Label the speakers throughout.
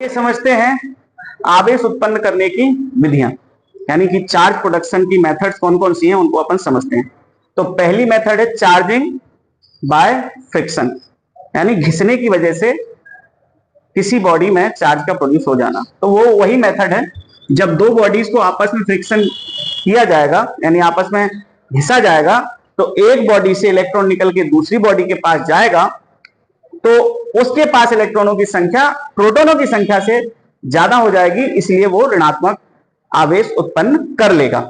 Speaker 1: ये समझते हैं आवेश उत्पन्न करने की विधियां, यानी कि चार्ज प्रोडक्शन की मेथड्स कौन कौन सी हैं उनको अपन समझते हैं। तो पहली मेथड है चार्जिंग बाय फ्रिक्शन, यानी घिसने की वजह से किसी बॉडी में चार्ज का प्रोड्यूस हो जाना। तो वो वही मेथड है जब दो बॉडीज को आपस में फ्रिक्शन किया जाएगा, यानी आपस में घिसा जाएगा, तो एक बॉडी से इलेक्ट्रॉन निकल के दूसरी बॉडी के पास जाएगा, तो उसके पास इलेक्ट्रॉनों की संख्या प्रोटॉनों की संख्या से ज्यादा हो जाएगी, इसलिए वो ऋणात्मक आवेश उत्पन्न कर लेगा।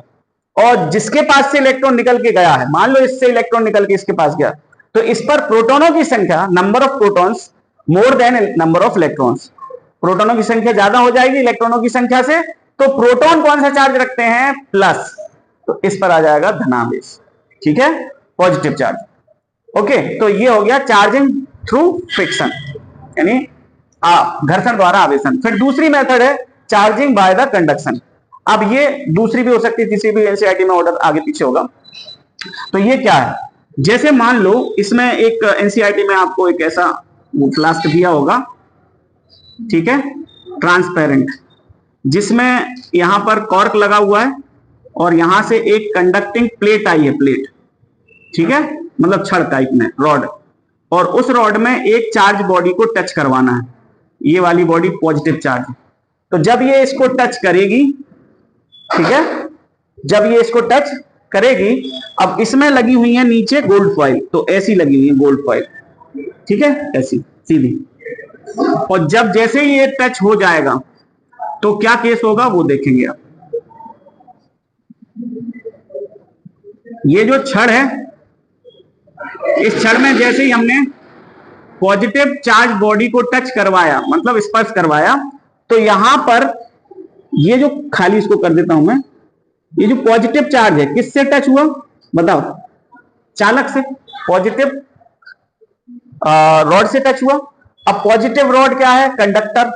Speaker 1: और जिसके पास से इलेक्ट्रॉन निकल के गया है, मान लो इससे इलेक्ट्रॉन निकल के इसके पास गया, तो इस पर प्रोटॉनों की संख्या, number of protons more than number of electrons, प्रोटॉनों की संख्या ज्यादा हो जाएगी इलेक्ट्रॉनों की संख्या से। तो प्रोटॉन कौन सा चार्ज रखते हैं? प्लस, तो इस पर आ जाएगा धनावेश, ठीक है, पॉजिटिव चार्ज। ओके, तो ये हो गया चार्जिंग थ्रू फ्रिक्शन, यानी घर्षण द्वारा आवेशन। फिर दूसरी मेथड है चार्जिंग बाय द कंडक्शन। अब ये दूसरी भी हो सकती है, तीसरी भी, एनसीईआरटी में ऑर्डर आगे पीछे होगा। तो ये क्या है? जैसे मान लो इसमें एक एनसीईआरटी में आपको एक ऐसा फ्लास्क दिया होगा, ठीक है, ट्रांसपेरेंट, जिसमें यहां पर कॉर्क लगा हुआ है और यहां से एक कंडक्टिंग प्लेट आई है, प्लेट, ठीक है, मतलब छड़ टाइप में रॉड, और उस रॉड में एक चार्ज बॉडी को टच करवाना है। ये वाली बॉडी पॉजिटिव चार्ज है, तो जब ये इसको टच करेगी, ठीक है, जब ये इसको टच करेगी, अब इसमें लगी हुई है नीचे गोल्ड फॉइल, तो ऐसी लगी हुई है गोल्ड फॉइल, ठीक है, ऐसी सीधी। और जब जैसे ही ये टच हो जाएगा तो क्या केस होगा वो देखेंगे आप। ये जो छड़ है, इस छड़ में जैसे ही हमने पॉजिटिव चार्ज बॉडी को टच करवाया, मतलब स्पर्श करवाया, तो यहां पर ये जो खाली, इसको कर देता हूं मैं, ये जो पॉजिटिव चार्ज है किससे टच हुआ बताओ? चालक से, पॉजिटिव रॉड से टच हुआ। अब पॉजिटिव रॉड क्या है? कंडक्टर,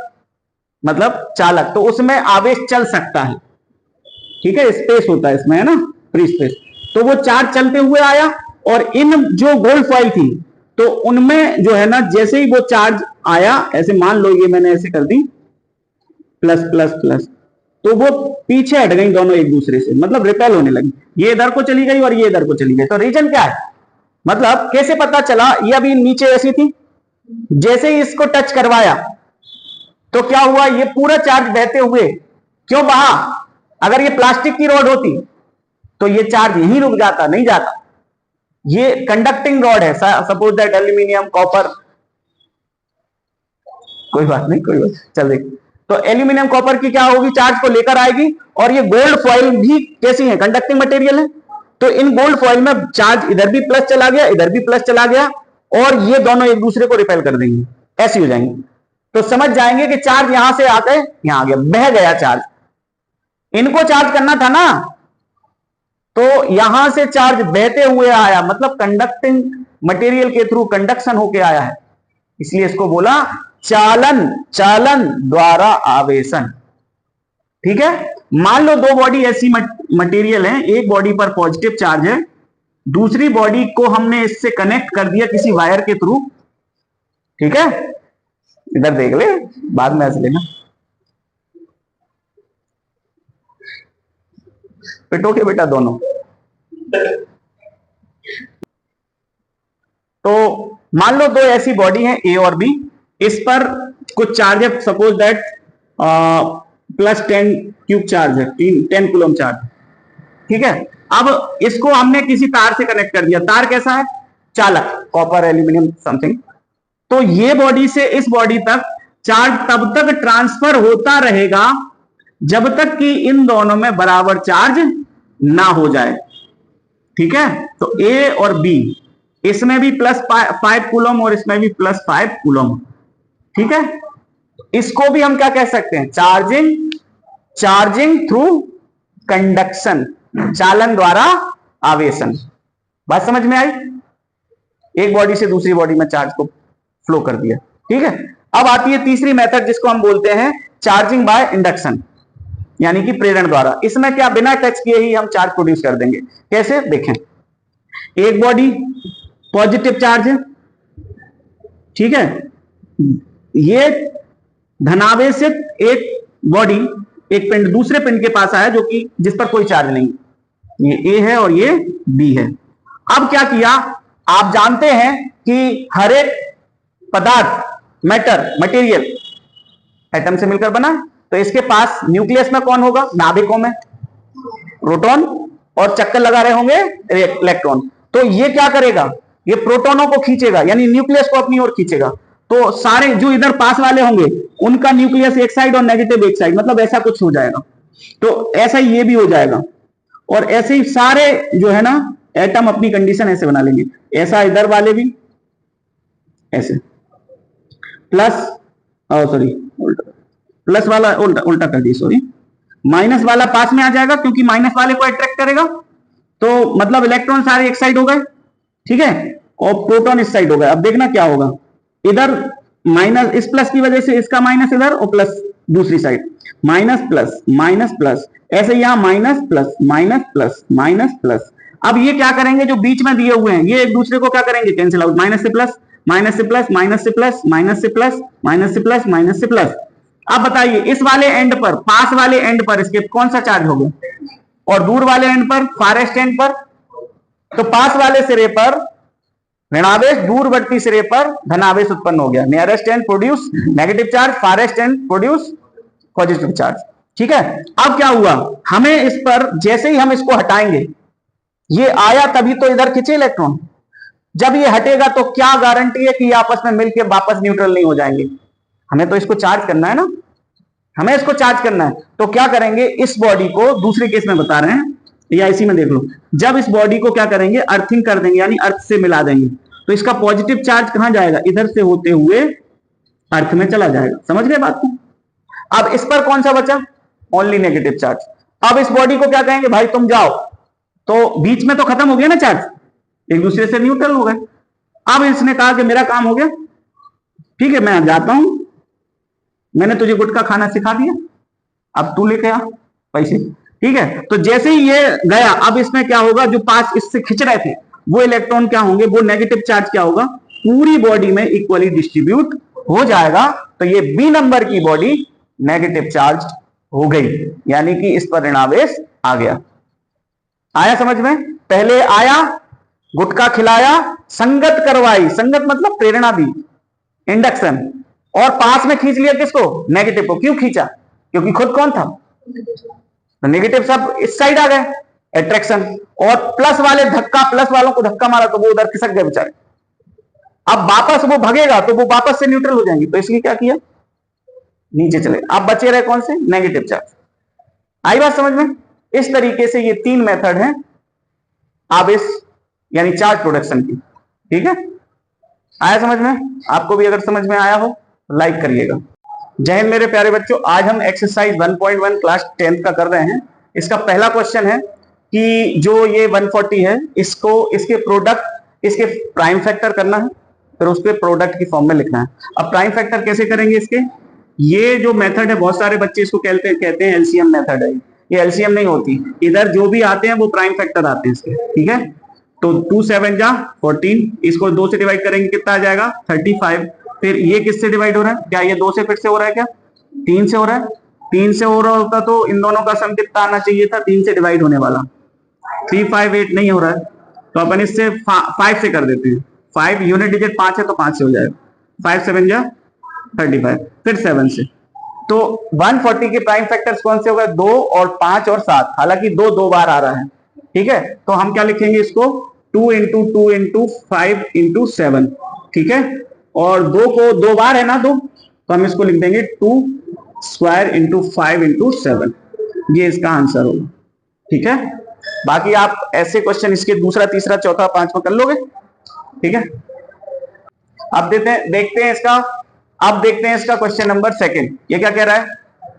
Speaker 1: मतलब चालक, तो उसमें आवेश चल सकता है, ठीक है, स्पेस होता है इसमें, है ना, फ्री स्पेस। तो वो चार्ज चलते हुए आया, और इन जो गोल्ड फॉइल थी, तो उनमें जो है ना, जैसे ही वो चार्ज आया, ऐसे मान लो ये मैंने ऐसे कर दी, प्लस प्लस प्लस, तो वो पीछे हट गई दोनों एक दूसरे से, मतलब रिपेल होने लगी, ये इधर को चली गई और ये इधर को चली गई। तो रीजन क्या है? मतलब कैसे पता चला? ये अभी नीचे ऐसी थी, जैसे ही इसको टच करवाया तो क्या हुआ? ये पूरा चार्ज बहते हुए क्यों बहा? अगर ये प्लास्टिक की रॉड होती तो ये चार्ज यहीं रुक जाता, नहीं जाता। ये कंडक्टिंग रॉड है, सपोज दैट एल्यूमिनियम, कॉपर, कोई बात नहीं, कोई बात, चल देख। तो एल्यूमिनियम कॉपर की क्या होगी? चार्ज को लेकर आएगी, और ये गोल्ड फॉइल भी कैसी है? कंडक्टिंग मटेरियल है। तो इन गोल्ड फॉइल में चार्ज इधर भी प्लस चला गया, इधर भी प्लस चला गया, और ये दोनों एक दूसरे को रिपेल कर देंगे, ऐसी हो जाएंगे। तो समझ जाएंगे कि चार्ज यहां से आके यहां आ गया, बह गया चार्ज। इनको चार्ज करना था ना, तो यहां से चार्ज बहते हुए आया, मतलब कंडक्टिंग मटेरियल के थ्रू कंडक्शन होके आया है, इसलिए इसको बोला चालन, चालन द्वारा आवेशन, ठीक है। मान लो दो बॉडी ऐसी मटेरियल है, एक बॉडी पर पॉजिटिव चार्ज है, दूसरी बॉडी को हमने इससे कनेक्ट कर दिया किसी वायर के थ्रू, ठीक है, इधर देख ले, बाद में हंस लेना, पिटोगे बेटा दोनों। तो मान लो दो ऐसी बॉडी है, ए और बी, इस पर कुछ चार्ज है, सपोज दैट +10 क्यूब चार्ज है, 10 कूलम चार्ज, ठीक है। अब इसको हमने किसी तार से कनेक्ट कर दिया, तार कैसा है? चालक, कॉपर, एल्यूमिनियम, समथिंग। तो ये बॉडी से इस बॉडी तक चार्ज तब तक ट्रांसफर होता रहेगा जब तक कि इन दोनों में बराबर चार्ज ना हो जाए, ठीक है। तो ए और बी, इसमें भी +5 कूलम और इसमें भी +5 कूलम, ठीक है। इसको भी हम क्या कह सकते हैं? चार्जिंग, चार्जिंग थ्रू कंडक्शन, चालन द्वारा आवेशन। बात समझ में आई? एक बॉडी से दूसरी बॉडी में चार्ज को फ्लो कर दिया, ठीक है। अब आती है तीसरी मेथड, जिसको हम बोलते हैं चार्जिंग बाय इंडक्शन, यानी कि प्रेरण द्वारा। इसमें क्या, बिना टच किए ही हम चार्ज प्रोड्यूस कर देंगे। कैसे? देखें, एक बॉडी पॉजिटिव चार्ज है, ठीक है, ये धनावेशित एक बॉडी, एक पिंड दूसरे पिंड के पास आया जो कि जिस पर कोई चार्ज नहीं, ये ए है और ये बी है। अब क्या किया, आप जानते हैं कि हर एक पदार्थ, मैटर, मटेरियल एटम से मिलकर बना, तो इसके पास न्यूक्लियस में कौन होगा, नाभिकों में प्रोटॉन, और चक्कर लगा रहे होंगे इलेक्ट्रॉन। तो ये क्या करेगा, ये प्रोटॉनों को खींचेगा, यानी न्यूक्लियस को अपनी ओर खींचेगा। तो सारे जो इधर पास वाले होंगे उनका न्यूक्लियस एक साइड और नेगेटिव एक साइड, मतलब ऐसा कुछ हो जाएगा। तो ऐसा ही ये भी हो जाएगा, और ऐसे ही सारे जो है ना एटम अपनी कंडीशन ऐसे बना लेंगे। ऐसा इधर वाले भी ऐसे, प्लस सॉरी उल्टा, प्लस वाला उल्टा उल्टा कर दी, सॉरी, माइनस वाला पास में आ जाएगा क्योंकि माइनस वाले को अट्रैक्ट करेगा। तो मतलब इलेक्ट्रॉन सारे एक साइड हो गए, ठीक है, और प्रोटॉन इस साइड हो गए। अब देखना क्या होगा, इधर माइनस, इस प्लस की वजह से इसका माइनस इधर और प्लस दूसरी side, minus plus minus plus, ऐसे यहां minus plus minus plus minus plus. अब ये क्या करेंगे, जो बीच में दिए हुए हैं ये एक दूसरे को क्या करेंगे, कैंसिल आउट, माइनस से प्लस, माइनस से प्लस, माइनस से प्लस, माइनस से प्लस, माइनस से प्लस, माइनस से प्लस। अब बताइए इस वाले एंड पर, पास वाले एंड पर इसके कौन सा चार्ज होगा, और दूर वाले एंड पर, फारेस्ट एंड पर। तो पास वाले सिरे पर ऋणावेश, दूरवर्ती सिरे पर धनावेश उत्पन्न हो गया। Nearest end produce negative charge, farthest end produce positive charge, ठीक है। अब क्या हुआ, हमें इस पर जैसे ही हम इसको हटाएंगे, ये आया तभी तो इधर खींचे इलेक्ट्रॉन, जब ये हटेगा तो क्या गारंटी है कि ये आपस में मिलकर वापस न्यूट्रल नहीं हो जाएंगे। हमें तो इसको चार्ज करना है ना, हमें इसको चार्ज करना है। तो क्या करेंगे, इस बॉडी को दूसरे केस में बता रहे हैं, या इसी में देख लो, जब इस बॉडी को क्या करेंगे, अर्थिंग कर देंगे, यानी अर्थ से मिला देंगे, तो इसका पॉजिटिव चार्ज कहां जाएगा, इधर से होते हुए अर्थ में चला जाएगा। समझ गए बात को। अब इस पर कौन सा बचा, ओनली नेगेटिव चार्ज। अब इस बॉडी को क्या कहेंगे, भाई तुम जाओ, तो बीच में तो खत्म हो गया ना चार्ज, एक दूसरे से न्यूट्रल हो गए। अब इसने कहा कि मेरा काम हो गया, ठीक है मैं जाता हूं, मैंने तुझे गुटखा खाना सिखा दिया, अब तू लेके आ पैसे, ठीक है। तो जैसे ही ये गया, अब इसमें क्या होगा, जो पास इससे खिंच रहे थे वो इलेक्ट्रॉन क्या होंगे, वो नेगेटिव चार्ज क्या होगा, पूरी बॉडी में इक्वली डिस्ट्रीब्यूट हो जाएगा। तो ये बी नंबर की बॉडी नेगेटिव चार्ज हो गई, यानी कि इस पर ऋणावेश आ गया। आया समझ में, पहले आया, गुटखा खिलाया, संगत करवाई, संगत मतलब प्रेरणा दी, इंडक्शन, और पास में खींच लिया किसको, नेगेटिव को। क्यों खींचा, क्योंकि खुद कौन था, तो नेगेटिव सब इस साइड आ गए, अट्रैक्शन। और प्लस वाले धक्का, प्लस वालों को धक्का मारा तो वो उधर खिसक गए बेचारे। अब वापस वो भगेगा तो वो वापस से न्यूट्रल हो जाएंगे, तो इसलिए क्या किया, नीचे चले। अब बचे रहे कौन से, नेगेटिव चार्ज। आई बात समझ में। इस तरीके से ये तीन मेथड है आवेश यानी चार्ज प्रोडक्शन की, ठीक है। आया समझ में, आपको भी अगर समझ में आया हो लाइक करिएगा। जय हिंद मेरे प्यारे बच्चों, आज हम एक्सरसाइज 1.1 क्लास 10th का कर रहे हैं। इसका पहला क्वेश्चन है कि जो ये 140 है, इसको इसके प्रोडक्ट, इसके प्राइम फैक्टर करना है, फिर उसके प्रोडक्ट की फॉर्म में लिखना है। अब प्राइम फैक्टर कैसे करेंगे इसके, ये जो मेथड है बहुत सारे बच्चे इसको कहते हैं एलसीएम मेथड है। ये एलसीएम नहीं होती, इधर जो भी आते हैं वो प्राइम फैक्टर आते हैं इसके, ठीक है। तो 2 7 जा 14, इसको 2 से डिवाइड करेंगे कितना आ जाएगा 35। फिर ये किससे डिवाइड हो रहा है, क्या ये 2 से फिर से हो रहा है, क्या 3 से हो रहा है। 3 से हो रहा होता तो इन दोनों का सम कितना आना चाहिए था, 3 से डिवाइड होने वाला। 3 5 8 नहीं हो रहा है, तो अपन इससे 5 से कर देते हैं। 5 यूनिट डिजिट 5 है तो 5 से हो जाएगा। 5 7 जा 35, फिर 7 से। तो 140 के प्राइम फैक्टर्स कौन से हो गए, 2 और 5 और 7। हालांकि 2 2 बार आ रहा है, ठीक है। तो हम क्या लिखेंगे इसको, 2 × 2 × 5 × 7, ठीक है। और 2 को 2 बार है ना 2, तो हम इसको लिख देंगे 2² × 5 × 7। ये इसका आंसर होगा, ठीक है। बाकी आप ऐसे क्वेश्चन इसके दूसरा, तीसरा, चौथा, पांचवा कर लोगे, ठीक है। अब देखते हैं इसका, अब देखते हैं इसका क्वेश्चन नंबर 2। ये क्या कह रहा है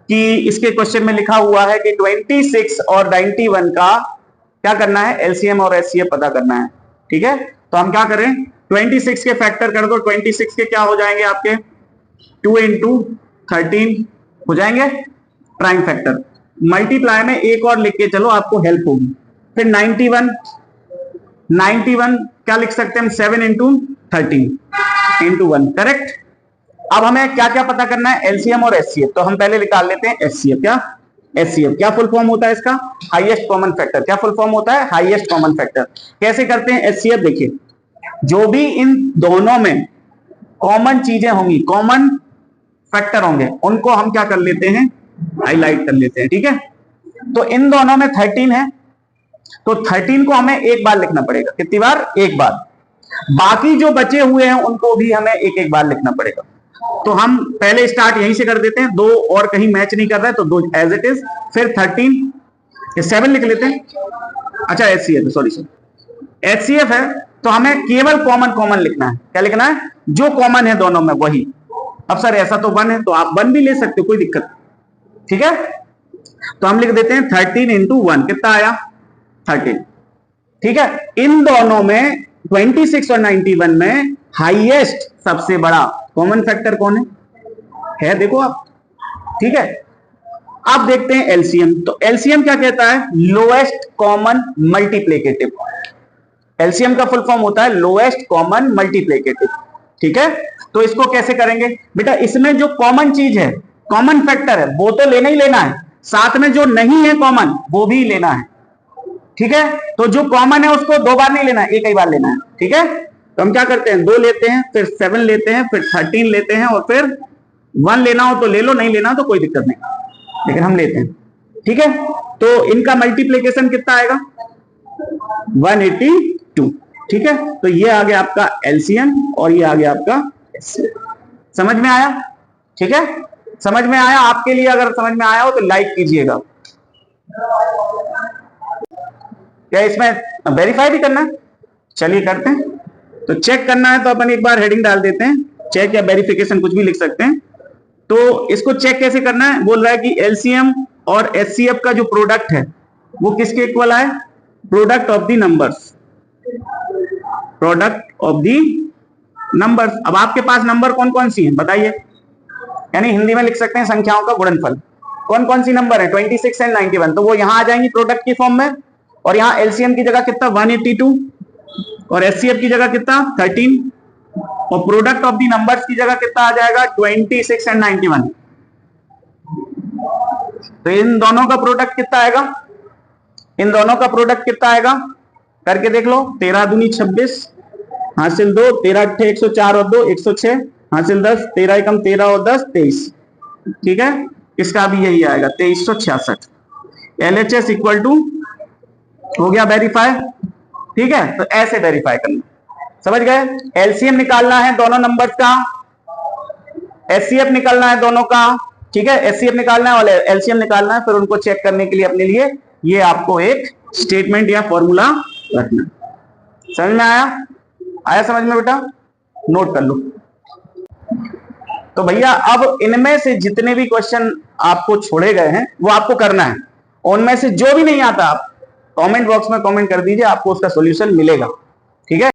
Speaker 1: कि इसके क्वेश्चन में लिखा हुआ है कि 26 और 91 का क्या करना है, एलसीएम और एचसीएफ पता करना है, ठीक है। तो हम क्या करें, 26 के फैक्टर कर दो। 26 के क्या हो जाएंगे आपके, 2 × 13 हो जाएंगे प्राइम फैक्टर। मल्टीप्लाई में एक और लिख के चलो, आपको हेल्प होगी। फिर 91 क्या लिख सकते हैं हम, 7 × 13 × 1, करेक्ट। अब हमें क्या क्या पता करना है, एलसीएम और एचसीएफ। तो हम पहले निकाल लेते हैं एचसीएफ। क्या एचसीएफ क्या फुल फॉर्म होता है इसका, हाईएस्ट कॉमन फैक्टर। क्या फुल फॉर्म होता है, हाईएस्ट कॉमन फैक्टर। कैसे करते हैं एचसीएफ, देखिए जो भी इन दोनों में कॉमन चीजें होंगी, कॉमन फैक्टर होंगे, उनको हम क्या कर लेते हैं, हाईलाइट कर लेते हैं। ठीक है, तो इन दोनों में 13 है, तो 13 को हमें एक बार लिखना पड़ेगा। कितनी बार, एक बार। बाकी जो बचे हुए हैं उनको भी हमें एक एक बार लिखना पड़ेगा। तो हम पहले स्टार्ट यहीं से कर देते हैं, दो और कहीं मैच नहीं कर रहा है तो दो एज इट इज, फिर 13 7 लिख लेते हैं। अच्छा एचसीएफ, सॉरी एचसीएफ है, तो हमें केवल कॉमन कॉमन लिखना है। क्या लिखना है, जो कॉमन है दोनों में वही। अब सर ऐसा तो 1 है, तो आप 1 भी ले सकते हो, कोई दिक्कत नहीं। ठीक है, तो हम लिख देते हैं 13 इंटू 1, कितना आया 13। ठीक है, इन दोनों में 26 और 91 में हाईएस्ट सबसे बड़ा कॉमन फैक्टर कौन है देखो आप। ठीक है, अब देखते हैं एलसीएम। तो एलसीएम क्या कहता है, लोएस्ट कॉमन मल्टीप्लिकेटिव। एलसीएम का फुल फॉर्म होता है लोएस्ट कॉमन मल्टीप्लिकेटिव। ठीक है, तो इसको कैसे करेंगे बेटा, इसमें जो कॉमन चीज है, कॉमन फैक्टर है, वो तो लेना ही लेना है, साथ में जो नहीं है कॉमन वो भी लेना है। ठीक है, तो जो कॉमन है उसको 2 बार नहीं लेना है, एक ही बार लेना है। ठीक है, तो हम क्या करते हैं, 2 लेते हैं, फिर 7 लेते हैं, फिर 13 लेते हैं, और फिर 1 लेना हो तो ले लो, नहीं लेना हो तो कोई दिक्कत नहीं, लेकिन हम लेते हैं। ठीक है, तो इनका मल्टीप्लीकेशन कितना आएगा, 182। ठीक है, तो ये आ गया आपका एलसीएम और ये आ गया आपका एचसीएफ। समझ में आया, ठीक है, समझ में आया। आपके लिए अगर समझ में आया हो तो लाइक कीजिएगा। क्या इसमें वेरीफाई भी करना है, चलिए करते हैं। तो चेक करना है तो अपन एक बार हेडिंग डाल देते हैं, चेक या वेरिफिकेशन कुछ भी लिख सकते हैं। तो इसको चेक कैसे करना है, बोल रहा है कि एलसीएम और एचसीएफ का जो प्रोडक्ट है वो किसके इक्वल है, product of the numbers, product of the numbers. अब आपके पास नंबर कौन कौन सी हैं बताइए, यानी हिंदी में लिख सकते हैं संख्याओं का गुणनफल। कौन कौन सी नंबर है, 26 एंड 91, तो वो यहां आ जाएंगी प्रोडक्ट की फॉर्म में। और यहां एलसीएम की जगह कितना 182 और एचसीएफ की जगह कितना 13 और प्रोडक्ट ऑफ दी नंबर्स की जगह कितना आ जाएगा 26 एंड 91। तो इन दोनों का प्रोडक्ट कितना आएगा, इन दोनों का प्रोडक्ट कितना आएगा करके देख लो। 13 दूनी 26 हासिल 2, 13 8 104 और 2 106 हासिल 10, 13 एकम 13 और 10 23। ठीक है, इसका भी यही आएगा 2366। एलएचएस इक्वल टू हो गया वेरीफाई। ठीक है, तो ऐसे वेरीफाई करना, समझ गए। एलसीएम निकालना है दोनों नंबर्स का, एचसीएफ निकालना है दोनों का। ठीक है, एचसीएफ निकालना है और एलसीएम निकालना है, फिर उनको चेक करने के लिए अपने लिए ये आपको एक स्टेटमेंट या फॉर्मूला रखना। समझ में आया, आया समझ में बेटा, नोट कर लो। तो भैया अब इनमें से जितने भी क्वेश्चन आपको छोड़े गए हैं वो आपको करना है, उनमें से जो भी नहीं आता आप कमेंट बॉक्स में कमेंट कर दीजिए, आपको उसका सॉल्यूशन मिलेगा।